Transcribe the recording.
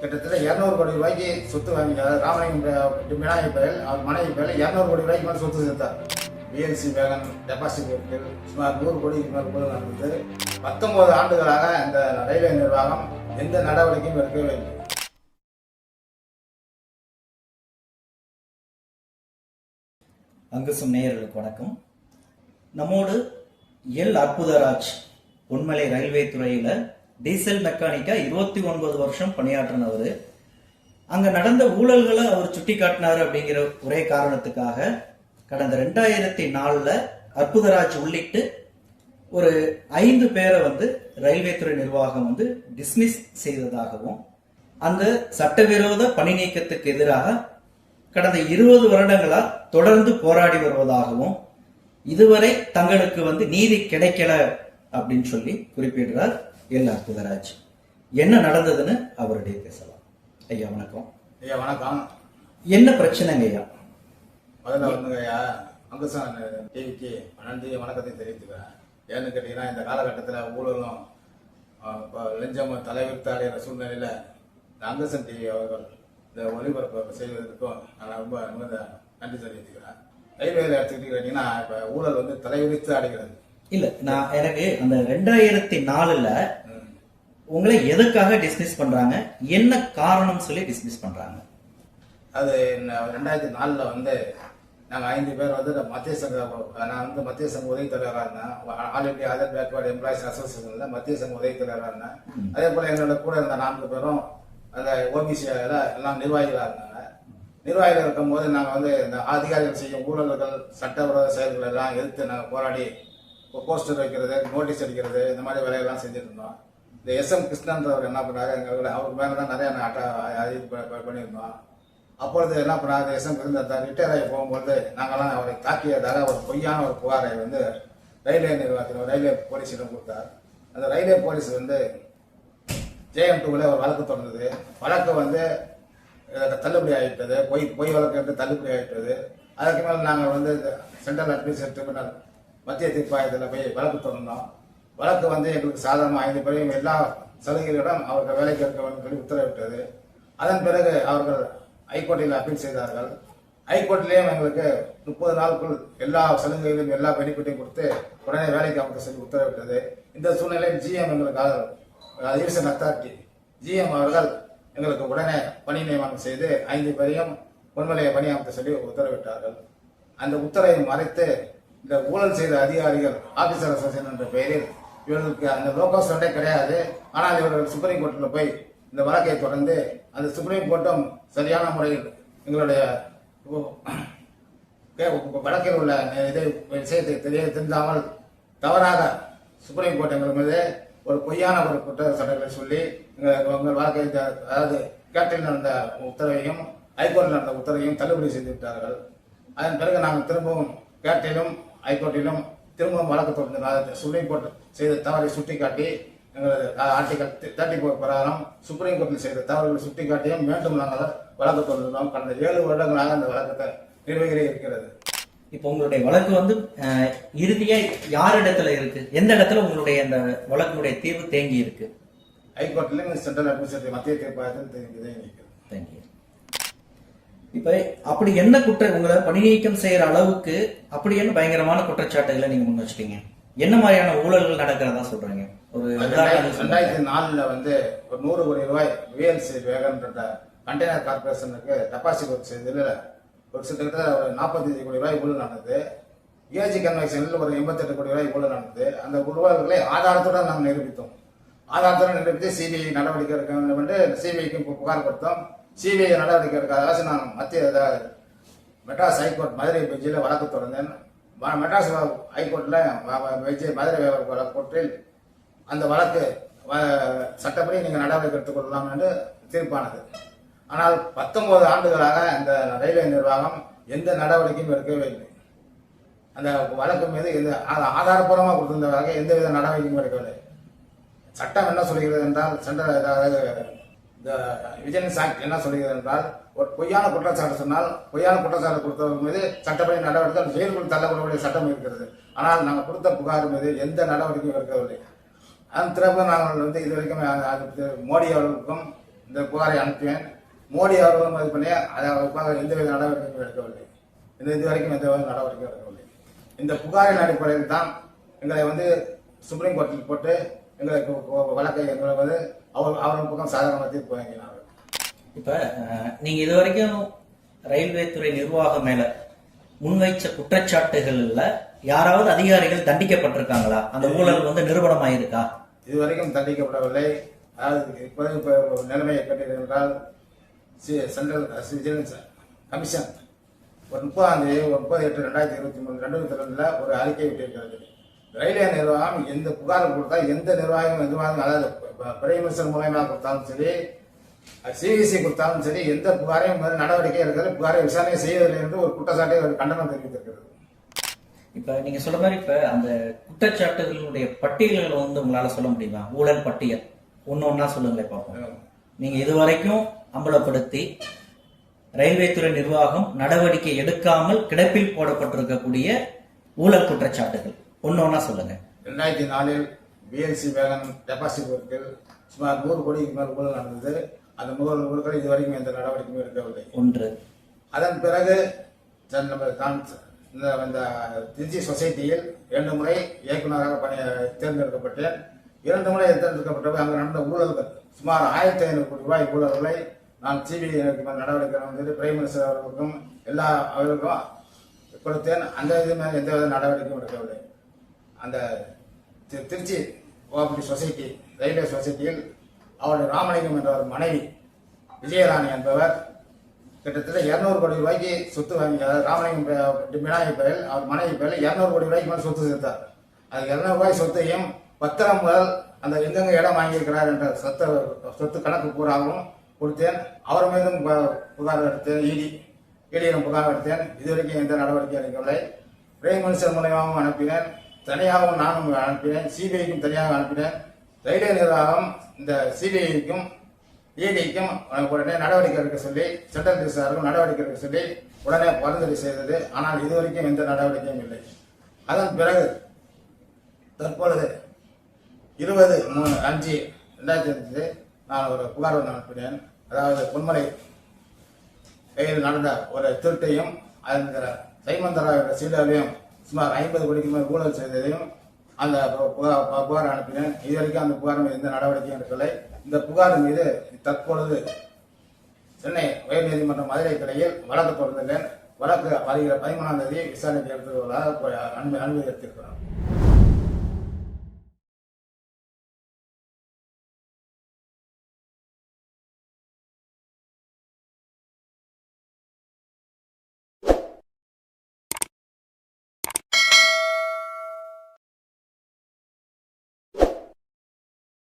கிட்டத்தட்ட 200 கோடி ரூபாய்க்கு சொத்து வாங்கி, அதாவது ராமலிங்கம் விநாயக பெயர் அவர் மனைவி பெயர் 200 கோடி ரூபாய்க்கு மேலே சொத்து சேர்த்தார். விஎல்சி வேகன் டெபாசிட் பொருட்கள் சுமார் 100 கோடிக்கு மேல் ஊழல் நடந்தது. 19 ஆண்டுகளாக இந்த ரயில்வே நிர்வாகம் எந்த நடவடிக்கையும் எடுக்கவே இல்லை. அங்குசம் நேயர்களுக்கு வணக்கம். நம்மோடு எல் அற்புதராஜ் பொன்மலை ரயில்வே துறையில டீசல் மெக்கானிக்கா 29 வருஷம் பணியாற்றினவர். அங்க நடந்த ஊழல்களை அவர் சுட்டி காட்டினாரு அப்படிங்கிற ஒரே காரணத்துக்காக கடந்த 2004ல அற்புதராஜ் உள்ளிட்டு ஒரு 5 பேரை ரயில்வே துறை நிர்வாகம் டிஸ்மிஸ் செய்ததாகவும், அந்த சட்டவிரோத பணி நீக்கத்துக்கு எதிராக கடந்த 20 வருடங்களா தொடர்ந்து போராடி வருவதாகவும், இதுவரை தங்களுக்கு நீதி கிடைக்கல அப்படின்னு சொல்லி குறிப்பிடுறார் எல் அற்புதராஜ். என்ன நடந்ததுன்னு அவருடைய பேசலாம். ஐயா வணக்கம். ஐயா வணக்கம். என்ன பிரச்சனைங்க ஐயா? முதல்ல ஐயா அங்குசம் டிவிக்கு நன்றி வணக்கத்தை தெரிவித்துக்கிறேன். ஏன்னு கேட்டீங்கன்னா, இந்த காலகட்டத்தில் ஊழலும் லஞ்சமும் தலைவிரித்து அடைகிற சூழ்நிலையில் இந்த அங்குசம் டிவி அவர்கள் இந்த ஒளிபரப்பு செய்வதற்கும் நான் ரொம்ப நன்றி தெரிவித்துக்கிறேன். ரயில்வேல எடுத்துக்கிட்டு கேட்டீங்கன்னா, இப்போ ஊழல் தலைவிரித்து அடைகிறது. இல்ல, நான் எனக்கு அந்த 2004ல உங்களை எதுக்காக டிஸ்மிஸ் பண்றாங்க, என்ன காரணம் சொல்லி டிஸ்மிஸ் பண்றாங்க? அது 2004ல நாங்கள் 5 பேர் மத்திய சங்க, நான் மத்திய சங்க உதவி தலைவராக இருந்தேன். All India other backward employees அசோசியேஷன்ல மத்திய சங்க உதவி தலைவராக இருந்தேன். அதே போல எங்களோட கூட இருந்த 4 பேரும் அந்த ஓபிசி எல்லாம் நிர்வாகிகளாக இருந்தாங்க. நிர்வாகிகள் இருக்கும்போது நாங்கள் இந்த அதிகாரிகள் செய்யும் ஊழல்கள், சட்டவிரோத செயல்கள் எல்லாம் எதிர்த்து நாங்கள் போராடி போஸ்டர் வைக்கிறது, நோட்டீஸ் அடிக்கிறது, இந்த மாதிரி வேலையெல்லாம் செஞ்சுட்டு இருந்தோம். இந்த எஸ்எம் கிருஷ்ணன்றவர் என்ன பண்ணாரு, அவர் மேலே தான் நிறைய இது பண்ணியிருந்தோம். அப்பொழுது என்ன பண்ணாரு, எஸ்எம் கிருஷ்ணன் ரிட்டையர் ஆகி போகும்போது நாங்கள்லாம் அவரை தாக்கியதாக ஒரு பொய்யான ஒரு புகாரை ரயில்வே நிர்வாகத்தில் ரயில்வே போலீஸிடம் கொடுத்தார். அந்த ரயில்வே போலீஸ் JM2ல ஒரு வழக்கு தொடர்ந்தது. வழக்கு தள்ளுபடி ஆகிட்டது. பொய் வழக்கு என்று தள்ளுபடி ஆகிட்டது. அதுக்கு மேலே நாங்கள் சென்ட்ரல் அட்மினிஸ்ட்ரேட்டிவ் ட்ரிபியூனல் மத்திய தீர்ப்பாயத்தில் போய் வழக்கு தொடர்ந்தோம். வழக்கு எங்களுக்கு சாதாரணமாக 5 பேரையும் எல்லா சலுகைகளிடம் அவர்கள் வேலைக்கு இருக்க வேண்டும் சொல்லி உத்தரவிட்டது. அதன் பிறகு அவர்கள் ஹைகோர்ட்டில் அப்பீல் செய்தார்கள். ஹைகோர்ட்டிலேயும் எங்களுக்கு 30 நாளுக்குள் எல்லா சலுகைகளையும் எல்லா பெனிஃபிட்டையும் கொடுத்து உடனே வேலைக்கு அமர்த்த சொல்லி உத்தரவிட்டது. இந்த சூழ்நிலையில் ஜிஎம் எங்களுக்காக டிவிஷன் அத்தாரிட்டி ஜிஎம் அவர்கள் எங்களுக்கு உடனே பணி நியமனம் செய்து 5 பேரையும் பொன்மலையை பணியமர்த்த சொல்லி உத்தரவிட்டார்கள். அந்த உத்தரவை மறைத்து இந்த ஊழல் செய்த அதிகாரிகள் ஆபீசர் அசோசியேஷன் என்ற பெயரில் இவர்களுக்கு அந்த லோகோஸ் சண்டை கிடையாது. ஆனால் இவர்கள் சுப்ரீம் கோர்ட்டில் போய் இந்த வழக்கை தொடர்ந்து அந்த சுப்ரீம் கோர்ட்டும் சரியான முறையில் எங்களுடைய வழக்கில் உள்ள விஷயத்தை தெரிந்தாமல் தவறாக சுப்ரீம் கோர்ட் எங்கள் மீது ஒரு பொய்யான ஒரு குற்றச்சாட்டுகளை சொல்லி உங்கள் வழக்கை, அதாவது கேட்டில் நடந்த உத்தரவையும் ஹைகோர்ட்டில் நடந்த உத்தரவையும் தள்ளுபடி செய்து விட்டார்கள். அதன் பிறகு நாங்கள் திரும்பவும் கேட்டிலும் ஹைகோர்ட்டிலும் திரும்பவும் வழக்கு தொடர்ந்து சுப்ரீம் கோர்ட் செய்த தவறை சுட்டிக்காட்டி எங்களது ஆர்டிகல் 34 பிரகாரம் சுப்ரீம் கோர்ட்டில் செய்த தவறுகளை சுட்டிக்காட்டியும் மீண்டும் நாங்கள் வழக்கு தொடர்ந்தோம். கடந்த 7 வருடங்களாக அந்த வழக்கத்தை நிர்வகிக்கிறே இருக்கிறது. இப்போ உங்களுடைய வழக்கு இறுதியா யாரிடத்துல இருக்கு? எந்த இடத்துல உங்களுடைய அந்த வழக்கினுடைய தீர்வு தேங்கி இருக்கு? ஹைகோர்ட்லயும் சென்ட்ரல் அட்மினிஸ்ட்ரேட்டிவ் மத்திய தீர்ப்பாயத்தில் தேங்கி. இப்ப அப்படி என்ன உங்களை பணி நீக்கம் செய்யற அளவுக்கு அப்படி என்ன பயங்கரமான குற்றச்சாட்டுகளை நீங்க முன் வச்சிட்டீங்க? என்ன மாதிரியான ஊழல்கள் நடக்கிறதா சொல்றீங்க? ஒரு 2004ல ஒரு 100 கோடி ரூபாய் விஎல்சி வேகன் கண்டெய்னர் கார்பரேஷனுக்கு டெபாசிட் ஒர்க் செய்ததுல ஒரு கிட்டத்தட்ட ஒரு 45 கோடி ரூபாய் ஊழல் நடந்தது. ஏஜி கன்வெக்ஷனில் ஒரு 88 கோடி ரூபாய் ஊழல் நடந்தது. அந்த ஊழல்களை ஆதாரத்துடன் நாங்கள் நிரூபித்தோம். ஆதாரத்துடன் நிரூபித்து சிபிஐ நடவடிக்கை எடுக்க வேண்டும் என்று சிபிஐக்கு புகார் கொடுத்தோம். சிபிஐ நடவடிக்கை எடுக்காத நான் மெட்ராஸ் ஹைகோர்ட் மதுரை பெஞ்சில் வழக்கு தொடர்ந்தேன். மெட்ராஸ் ஹைகோர்ட்டில் மதுரை கோர்ட்டில் அந்த வழக்கு சட்டப்படி நீங்கள் நடவடிக்கை எடுத்துக்கொள்ளலாம் என்று தீர்ப்பானது. ஆனால் 19 ஆண்டுகளாக இந்த ரயில்வே நிர்வாகம் எந்த நடவடிக்கையும் எடுக்கவே இல்லை. அந்த வழக்கு மீது ஆதாரப்பூர்வமாக கொடுத்திருந்தவர்கள் எந்தவித நடவடிக்கையும் எடுக்கவில்லை. சட்டம் என்ன சொல்கிறது என்றால், இந்த விஜிலன்ஸ் ஆக்ட் என்ன சொல்கிறது என்றால், ஒரு பொய்யான குற்றச்சாட்டு சொன்னால் பொய்யான குற்றச்சாட்டு கொடுத்தவர்கள் மீது சட்டப்படி நடவடிக்கை ஜெயிலுக்குள் தள்ளக்கூடிய சட்டம் இருக்கிறது. ஆனால் நாங்கள் கொடுத்த புகார் மீது எந்த நடவடிக்கையும் எடுக்கவில்லை. அதன் பிறகு நாங்கள் இது வரைக்கும் மோடி அவர்களுக்கும் இந்த புகாரை அனுப்பினேன். மோடி அவர்களும் இது பண்ணி அதை அவருக்காக எந்தவித நடவடிக்கையும் எடுக்கவில்லை. இது வரைக்கும் எந்த வித நடவடிக்கையும் எடுக்கவில்லை. இந்த புகாரின் அடிப்படையில் தான் எங்களை வந்து சுப்ரீம் கோர்ட்டில் போட்டு எங்களுக்கு வழக்கை எங்களை வந்து அவர்கள் பக்கம் சாதாரண தீர்ப்பு வழங்கினார்கள். இப்ப நீங்க இது வரைக்கும் ரயில்வே துறை நிர்வாகம் மேல முன்வைச்ச குற்றச்சாட்டுகள்ல யாராவது அதிகாரிகள் தண்டிக்கப்பட்டிருக்காங்களா? அந்த ஊழல் வந்து நிரூபணமாயிருக்கா? இதுவரைக்கும் தண்டிக்கப்படவில்லை. அதாவது இப்போ நிலைமையை கேட்டீர்கள் என்றால் சென்ட்ரல் விஜிலன்ஸ் கமிஷன் ஒரு 30/8/2023 ஒரு அறிக்கை விட்டிருக்கிறது. ரயில்வே நிர்வாகம் எந்த புகார் கொடுத்தா எந்த நிர்வாகம் அதாவது பிரைம் மினிஸ்டர் மூலமாக கொடுத்தாலும் சரி, சிவிசி கொடுத்தாலும் சரி, எந்த புகாரையும் நடவடிக்கை எடுக்கிறது, புகாரை விசாரணை செய்வதில்லை என்று ஒரு குற்றச்சாட்டை ஒரு கண்டனம் தெரிவித்திருக்கிறது. இப்ப நீங்க சொல்ற மாதிரி இப்ப அந்த குற்றச்சாட்டுகளுடைய பட்டியல்களை வந்து உங்களால சொல்ல முடியுமா? ஊழல் பட்டியல் ஒன்னொன்னா சொல்லுங்களேன் பார்ப்போம். நீங்க இதுவரைக்கும் அம்பலப்படுத்தி ரயில்வே துறை நிர்வாகம் நடவடிக்கை எடுக்காமல் கிடப்பில் போடப்பட்டிருக்கக்கூடிய ஊழல் குற்றச்சாட்டுகள் ஒன்னொன்னா சொல்லுங்க. 2004 VLC வேகன் டெபாசிட் ஒர்க்கில் சுமார் 100 கோடிக்கு மேல் ஊழல் நடந்தது. அந்த 100 கோடிகள் இதுவரைக்கும் எந்த நடவடிக்கையும் எடுக்கவில்லை. ஒன்று. அதன் பிறகு இந்த திருச்சி சொசைட்டியில் 2 முறை இயக்குநராக தேர்ந்தெடுக்கப்பட்டேன். 2 முறை தேர்ந்தெடுக்கப்பட்டவை அங்கு நடந்த ஊழல்கள் சுமார் 1500 கோடி ரூபாய் ஊழல்களை நான் சிபிஐ நடவடிக்கை வந்து பிரைம் மினிஸ்டர் அவர்களுக்கும் எல்லா அவர்களுக்கும் கொடுத்தேன். அந்த இது மேலே எந்த வித நடவடிக்கையும் எடுக்கவில்லை. அந்த திருச்சி கோஆபரேட்டிவ் சொசைட்டி ரயில்வே சொசைட்டியில் அவருடைய ராமலிங்கம் என்ற ஒரு மனைவி விஜயராணி என்பவர் கிட்டத்தட்ட 200 கோடி ரூபாய்க்கு சொத்து வாங்கி, ராமலிங்கம் விநாயகர் பெயரில் அவர் மனைவி பெயரில் 200 கோடி ரூபாய்க்கு மேலே சொத்து சேர்த்தார். அது 200 ரூபாய் சொத்தையும் பத்திரம் முதல் அந்த எங்கெங்க இடம் வாங்கியிருக்கிறார் என்ற சொத்து கணக்கு பூராகவும் கொடுத்தேன். அவர் மீதும் புகார் எடுத்தேன். இடியிடம் புகார் எடுத்தேன். இதுவரைக்கும் எந்த நடவடிக்கை எடுக்கவில்லை. பிரைம் மினிஸ்டர் மூலமாகவும் அனுப்பினேன். தனியாகவும் நானும் அனுப்பினேன். சிபிஐக்கும் தனியாக அனுப்பினேன். ரயில்வே நிர்வாகம் இந்த சிபிஐக்கும் இடிக்கும் உடனே நடவடிக்கை எடுக்க சொல்லி சென்ட்ரல் ரிசர்வ் நடவடிக்கை எடுக்க சொல்லி உடனே பரிந்துரை செய்தது. ஆனால் இதுவரைக்கும் எந்த நடவடிக்கையும் இல்லை. அதன் பிறகு தற்பொழுது 20/3/5/2005 நான் ஒரு புகார் வந்து அனுப்பினேன். அதாவது பொன்மலை கையில் நடந்த ஒரு திருட்டையும் அந்த சைமந்தராயோட சீடாவையும் சுமார் 50 கோடிக்கு மேல் ஊழல் செய்ததையும் அந்த புகார் அனுப்பினேன். இதுவரைக்கும் அந்த புகார் மீது எந்த நடவடிக்கையும் எடுக்கவில்லை. இந்த புகார் மீது தற்பொழுது சென்னை உயர்நீதிமன்றம் மதுரை கிளையில் வழக்கு தொடர்ந்துள்ளேன். வழக்கு வருகிற 13ஆம் தேதி விசாரணைக்கு எடுத்துள்ளதாக அனுமதி எடுத்திருக்கிறோம்.